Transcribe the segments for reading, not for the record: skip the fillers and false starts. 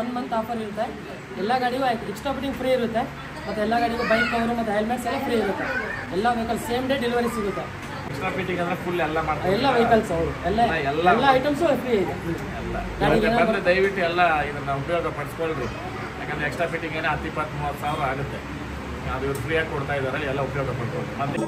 1 month offer ಇರುತ್ತೆ. ಎಲ್ಲ ಗಾಡಿಗೂ extra fitting free ಇರುತ್ತೆ. ಮತ್ತು ಎಲ್ಲ ಗಾಡಿಗೂ ಬೈಕ್ ಕವರು ಮತ್ತು ಹೆಲ್ಮೆಟ್ಸ್ ಎಲ್ಲ ಫ್ರೀ ಇರುತ್ತೆ. ಎಲ್ಲ ವೆಹಿಕಲ್ ಸೇಮ್ ಡೇ ಡೆಲಿವರಿ ಸಿಗುತ್ತೆ. ಎಕ್ಸ್ಟ್ರಾ ಫಿಟ್ಟಿಂಗ್ ಅಂದರೆ ಫುಲ್ ಎಲ್ಲ ಮಾಡ್ತಾರೆ. ಎಲ್ಲ ವೆಹಿಕಲ್ಸ್ ಅವರು ಎಲ್ಲ ಐಟಮ್ಸು ಫ್ರೀ ಇದೆ. ಬಂದರೆ ದಯವಿಟ್ಟು ಎಲ್ಲ ಇದನ್ನು ಉಪಯೋಗ ಪಡಿಸ್ಕೊಳ್ರಿ. ಯಾಕಂದರೆ ಎಕ್ಸ್ಟ್ರಾ ಫಿಟ್ಟಿಂಗ್ ಏನೋ 10-20-30 ಸಾವಿರ ಆಗುತ್ತೆ. ಅದು ಇವ್ರು ಫ್ರೀಯಾಗಿ ಕೊಡ್ತಾ ಇದ್ದಾರೆ. ಎಲ್ಲ ಉಪಯೋಗ ಪಡ್ಕೊಳ್ಳಿ. ಮತ್ತೆ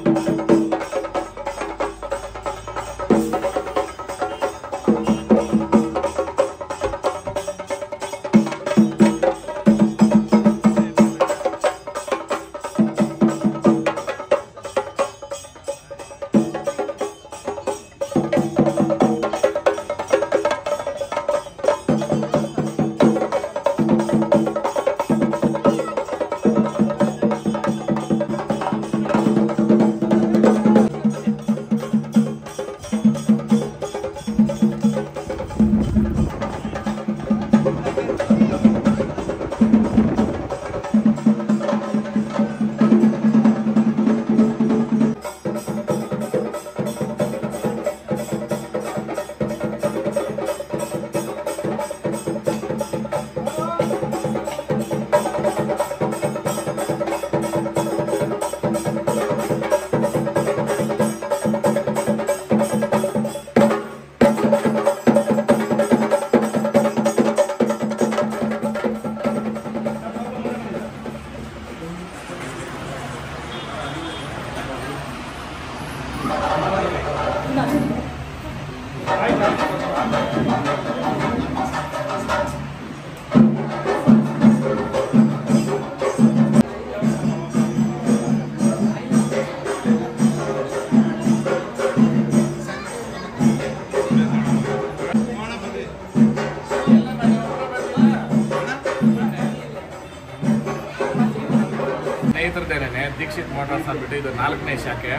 ಸ್ನೇಹಿತರದೇನೆ ದೀಕ್ಷಿತ್ ಮೋಟಾರ್ಸ್ ಅಂದ್ಬಿಟ್ಟು ಇದು 4ನೇ ಶಾಖೆ.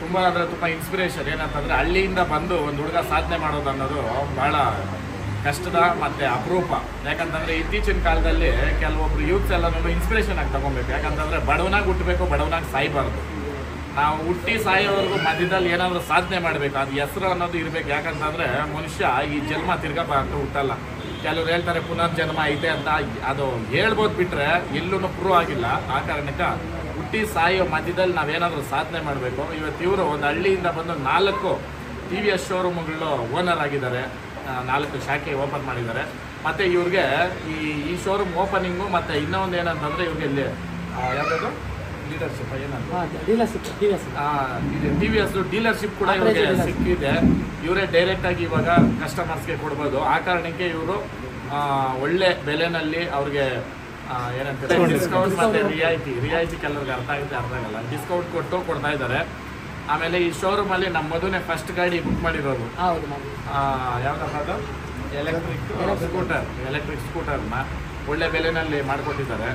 ತುಂಬ ಅಂದರೆ ತುಂಬ ಇನ್ಸ್ಪಿರೇಷನ್. ಏನಂತಂದರೆ ಹಳ್ಳಿಯಿಂದ ಬಂದು ಒಂದು ಹುಡುಗ ಸಾಧನೆ ಮಾಡೋದು ಅನ್ನೋದು ಭಾಳ ಕಷ್ಟದ ಮತ್ತು ಅಪರೂಪ. ಯಾಕಂತಂದರೆ ಇತ್ತೀಚಿನ ಕಾಲದಲ್ಲಿ ಕೆಲವೊಬ್ರು ಯೂತ್ಸ್ ಎಲ್ಲನೂ ಇನ್ಸ್ಪಿರೇಷನ್ ಆಗಿ ತೊಗೊಬೇಕು. ಯಾಕಂತಂದರೆ ಬಡವನಾಗಿ ಹುಟ್ಟಬೇಕು, ಬಡವನಾಗಿ ಸಾಯಬಾರ್ದು. ನಾವು ಹುಟ್ಟಿ ಸಾಯೋವರೆಗೂ ಮಧ್ಯದಲ್ಲಿ ಏನಾದರೂ ಸಾಧನೆ ಮಾಡಬೇಕು. ಅದು ಹೆಸರು ಅನ್ನೋದು ಇರಬೇಕು. ಯಾಕಂತಂದರೆ ಮನುಷ್ಯ ಈ ಜನ್ಮ ತಿರ್ಗಬಾರ್ದು ಹುಟ್ಟಲ್ಲ. ಕೆಲವ್ರು ಹೇಳ್ತಾರೆ ಪುನರ್ಜನ್ಮ ಐತೆ ಅಂತ. ಅದು ಹೇಳ್ಬೋದು ಬಿಟ್ಟರೆ ಎಲ್ಲೂ ಪ್ರೂವ್ ಆಗಿಲ್ಲ. ಆ ಕಾರಣಕ್ಕೆ ಹುಟ್ಟಿ ಸಾಯೋ ಮಧ್ಯದಲ್ಲಿ ನಾವೇನಾದರೂ ಸಾಧನೆ ಮಾಡಬೇಕು. ಇವತ್ತು ಇವರು ಒಂದು ಹಳ್ಳಿಯಿಂದ ಬಂದು 4 TVS ಶೋರೂಮ್ಗಳು ಓನರ್ ಆಗಿದ್ದಾರೆ. 4 ಶಾಖೆ ಓಪನ್ ಮಾಡಿದ್ದಾರೆ. ಮತ್ತು ಇವ್ರಿಗೆ ಈ ಶೋರೂಮ್ ಓಪನಿಂಗು ಮತ್ತು ಇನ್ನೊಂದು ಏನಂತಂದರೆ ಇವ್ರಿಗೆ ಇಲ್ಲಿ ಯಾವುದಾದ್ರು ಲೀಡರ್ಶಿಪ್ TVS ಡೀಲರ್ಶಿಪ್ ಕೂಡ ಇವ್ರಿಗೆ ಸಿಕ್ಕಿದೆ. ಇವರೇ ಡೈರೆಕ್ಟಾಗಿ ಇವಾಗ ಕಸ್ಟಮರ್ಸ್ಗೆ ಕೊಡ್ಬೋದು. ಆ ಕಾರಣಕ್ಕೆ ಇವರು ಒಳ್ಳೆ ಬೆಲೆನಲ್ಲಿ ಅವ್ರಿಗೆ ಏನಂತಾರೆ ಡಿಸ್ಕೌಂಟ್ ಮತ್ತು ರಿಯಾಯಿತಿ ಕೆಲವ್ರಿಗೆ ಅರ್ಥ ಆಗುತ್ತೆ, ಅರ್ಥ ಆಗಲ್ಲ. ಡಿಸ್ಕೌಂಟ್ ಕೊಟ್ಟು ಕೊಡ್ತಾ ಇದ್ದಾರೆ. ಆಮೇಲೆ ಈ ಶೋರೂಮಲ್ಲಿ ನಮ್ಮ ಮದುವೆ ಫಸ್ಟ್ ಗಾಡಿ ಬುಕ್ ಮಾಡಿರೋದು ಯಾವುದಪ್ಪ ಅದು ಎಲೆಕ್ಟ್ರಿಕ್ ಸ್ಕೂಟರ್ನ ಒಳ್ಳೆ ಬೆಲೆನಲ್ಲಿ ಮಾಡಿಕೊಟ್ಟಿದ್ದಾರೆ.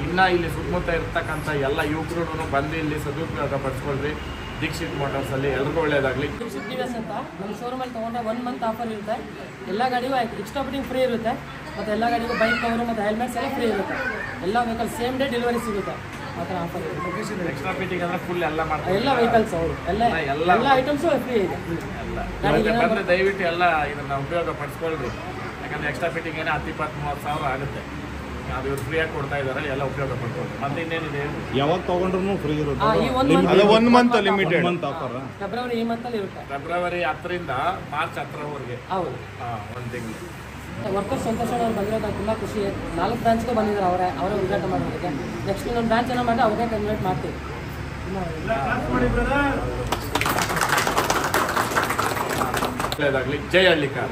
ಇನ್ನು ಇಲ್ಲಿ ಸುತ್ತಮುತ್ತ ಇರ್ತಕ್ಕಂಥ ಎಲ್ಲ ಯುವಕರು ಬಂದು ಇಲ್ಲಿ ಸದುಪಯೋಗ ಪಡಿಸ್ಕೊಳ್ರಿ. ದೀಕ್ಷಿತ್ ಮೋಟಾರ್ಸಲ್ಲಿ ಎಲ್ರಿಗೂ ಒಳ್ಳೇದಾಗಲಿ. ದೀಕ್ಷಿತ್ TVS ಅಂತ ನಮ್ಮ ಶೋರೂಮಲ್ಲಿ ತೊಗೊಂಡ್ರೆ 1 ಮಂತ್ ಆಫರ್ ಇರುತ್ತೆ. ಎಲ್ಲ ಗಾಡಿಗೂ ಎಕ್ಸ್ಟ್ರಾ ಫಿಟ್ಟಿಂಗ್ ಫ್ರೀ ಇರುತ್ತೆ. ಮತ್ತು ಎಲ್ಲ ಗಾಡಿಗೂ ಬೈಕ್ ಕವರು ಮತ್ತು ಹೆಲ್ಮೆಟ್ಸ್ ಎಲ್ಲ ಫ್ರೀ ಇರುತ್ತೆ. ಎಲ್ಲ ವೆಹಿಕಲ್ ಸೇಮ್ ಡೇ ಡೆಲಿವರಿ ಸಿಗುತ್ತೆ. ಆ ಥರ ಆಫರ್ ಇರುತ್ತೆ. ಎಕ್ಸ್ಟ್ರಾ ಫಿಟ್ಟಿಂಗ್ ಅಂದರೆ ಫುಲ್ ಎಲ್ಲ ಮಾಡ್ತಾರೆ. ಎಲ್ಲ ವೆಹಿಕಲ್ಸ್ ಅವರು ಎಲ್ಲ ಐಟಮ್ಸು ಫ್ರೀ ಇದೆ. ಬಂದರೆ ದಯವಿಟ್ಟು ಎಲ್ಲ ಇದನ್ನು ಉಪಯೋಗ ಪಡಿಸ್ಕೊಳ್ರಿ. ಯಾಕಂದರೆ ಎಕ್ಸ್ಟ್ರಾ ಫಿಟ್ಟಿಂಗ್ ಏನೋ 10-20-30 ಸಾವಿರ ಆಗುತ್ತೆ. ಅದು ಇವ್ರು ಫ್ರೀಯಾಗಿ ಕೊಡ್ತಾ ಇದ್ದಾರೆ. ಎಲ್ಲ ಉಪಯೋಗ ಪಡ್ಕೊಳ್ಳಿ. ಮತ್ತೆ ಇನ್ನೇನಿದೆ, ಯಾವಾಗ ತಗೊಂಡ್ರು ಫ್ರೀ ಇರುತ್ತೆ. 1 ಮಂತ್ ಲಿಮಿಟೆಡ್ ಫೆಬ್ರವರಿ ಈ ಮಂತಲ್ಲಿ ಇರುತ್ತೆ. ಫೆಬ್ರವರಿ 10ರಿಂದ ಮಾರ್ಚ್ 10ರವರೆಗೆ. ಹೌದು, 1 ತಿಂಗಳು. ವರ್ಕರ್ಸ್ ಸಂತೋಷ ಅವ್ರು ಬಂದಿರೋದು ತುಂಬ ಖುಷಿ. 4 ಬ್ರಾಂಚ್ಗೂ ಬಂದಿದ್ದಾರೆ. ಅವರೇ ಉದ್ಘಾಟನೆ ಮಾಡೋದಕ್ಕೆ. ನೆಕ್ಸ್ಟ್ ಇನ್ನೊಂದು ಬ್ರಾಂಚ್ ಏನೋ ಮಾಡಿ ಅವ್ರಿಗೆ ಕನ್ವರ್ಟ್ ಮಾಡ್ತೀವಿ. ಒಳ್ಳೆಯದಾಗಲಿ. ಜೈ ಹಳ್ಳಿಕಾರ್.